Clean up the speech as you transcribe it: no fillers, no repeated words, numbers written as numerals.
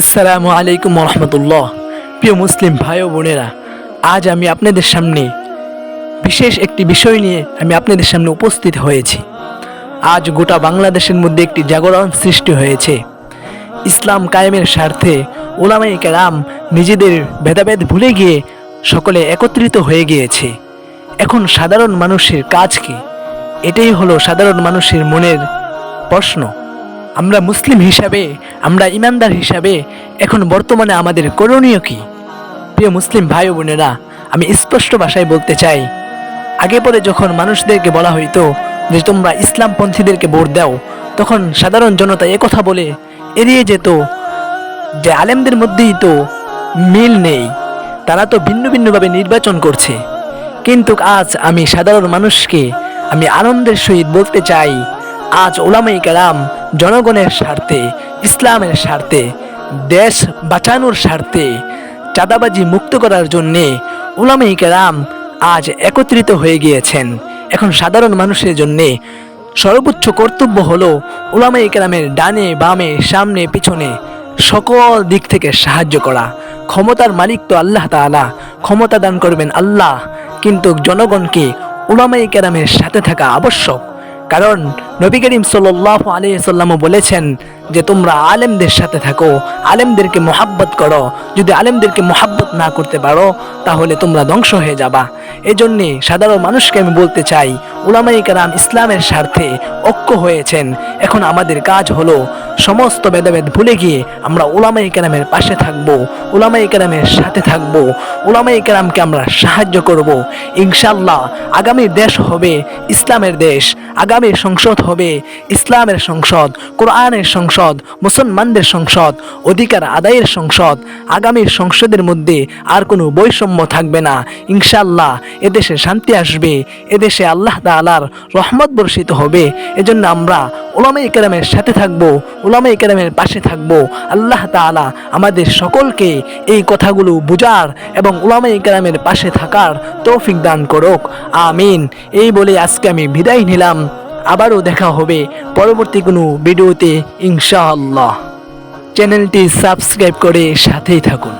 আসসালামু আলাইকুম রহমতুল্লাহ। প্রিয় মুসলিম ভাই ও বোনেরা, আজ আমি আপনাদের সামনে বিশেষ একটি বিষয় নিয়ে আপনাদের সামনে উপস্থিত হয়েছি। আজ গোটা বাংলাদেশের মধ্যে একটি জাগরণ সৃষ্টি হয়েছে। ইসলাম কায়েমের স্বার্থে উলামায়ে কেরাম নিজেদের ভেদাভেদ ভুলে গিয়ে সকলে একত্রিত হয়ে গিয়েছে। এখন সাধারণ মানুষের কাজ কি? এটাই হলো সাধারণ মানুষের মনের প্রশ্ন। আমরা মুসলিম হিসাবে, আমরা ইমানদার হিসাবে এখন বর্তমানে আমাদের করণীয় কি? প্রিয় মুসলিম ভাই ও বোনেরা, আমি স্পষ্ট ভাষায় বলতে চাই, আগে পরে যখন মানুষদেরকে বলা হইতো যে তোমরা ইসলামপন্থীদেরকে ভোট দাও, তখন সাধারণ জনতা একথা বলে এড়িয়ে যেত যে আলেমদের মধ্যেই তো মিল নেই, তারা তো ভিন্ন ভিন্নভাবে নির্বাচন করছে। কিন্তু আজ আমি সাধারণ মানুষকে আনন্দের সহিত বলতে চাই, আজ উলামায়ে কেরাম জনগণের স্বার্থে, ইসলামের স্বার্থে, দেশ বাঁচানোর স্বার্থে, চাঁদাবাজি মুক্ত করার জন্যে উলামায়ে কেরাম আজ একত্রিত হয়ে গিয়েছেন। এখন সাধারণ মানুষের জন্যে সর্বোচ্চ কর্তব্য হলো উলামায়ে কেরামের ডানে বামে সামনে পিছনে সকল দিক থেকে সাহায্য করা। ক্ষমতার মালিক তো আল্লাহ তাআলা, ক্ষমতা দান করবেন আল্লাহ, কিন্তু জনগণকে উলামায়ে কেরামের সাথে থাকা আবশ্যক। কারণ নবী করিম সাল্লাল্লাহু আলাইহি ওয়াসাল্লাম বলেছেন যে তোমরা আলেমদের সাথে থাকো, আলেমদেরকে মহাব্বত করো। যদি আলেমদেরকে মহাব্বত না করতে পারো তাহলে তোমরা ধ্বংস হয়ে যাবা। এজন্যে সাধারণ মানুষকে আমি বলতে চাই, উলামায়ে কেরাম ইসলামের স্বার্থে ঐক্য হয়েছেন। এখন আমাদের কাজ হলো সমস্ত ভেদাভেদ ভুলে গিয়ে আমরা উলামায়ে কেরামের পাশে থাকবো, উলামায়ে কেরামের সাথে থাকবো, উলামায়ে কেরামকে আমরা সাহায্য করব। ইনশাআল্লাহ আগামী দেশ হবে ইসলামের দেশ, আগামী সংসদ হবে ইসলামের সংসদ, কোরআনের সংসদ, মুসলমানদের সংসদ, অধিকার আদায়ের সংসদ। আগামীর সংসদের মধ্যে আর কোনো বৈষম্য থাকবে না। ইনশাআল্লাহ এদেশে শান্তি আসবে, এদেশে আল্লাহ তাআলার রহমত বর্ষিত হবে। এজন্য আমরা উলামায়ে কেরামের সাথে থাকব, উলামায়ে কেরামের পাশে থাকব। আল্লাহ তাআলা আমাদের সকলকে এই কথাগুলো বুঝার এবং উলামায়ে কেরামের পাশে থাকার তৌফিক দান করুক, আমিন। এই বলে আজকে আমি বিদায় নিলাম। আবারও দেখা হবে পরবর্তী কোনো ভিডিওতে ইনশাআল্লাহ। চ্যানেলটি সাবস্ক্রাইব করে সাথেই থাকুন।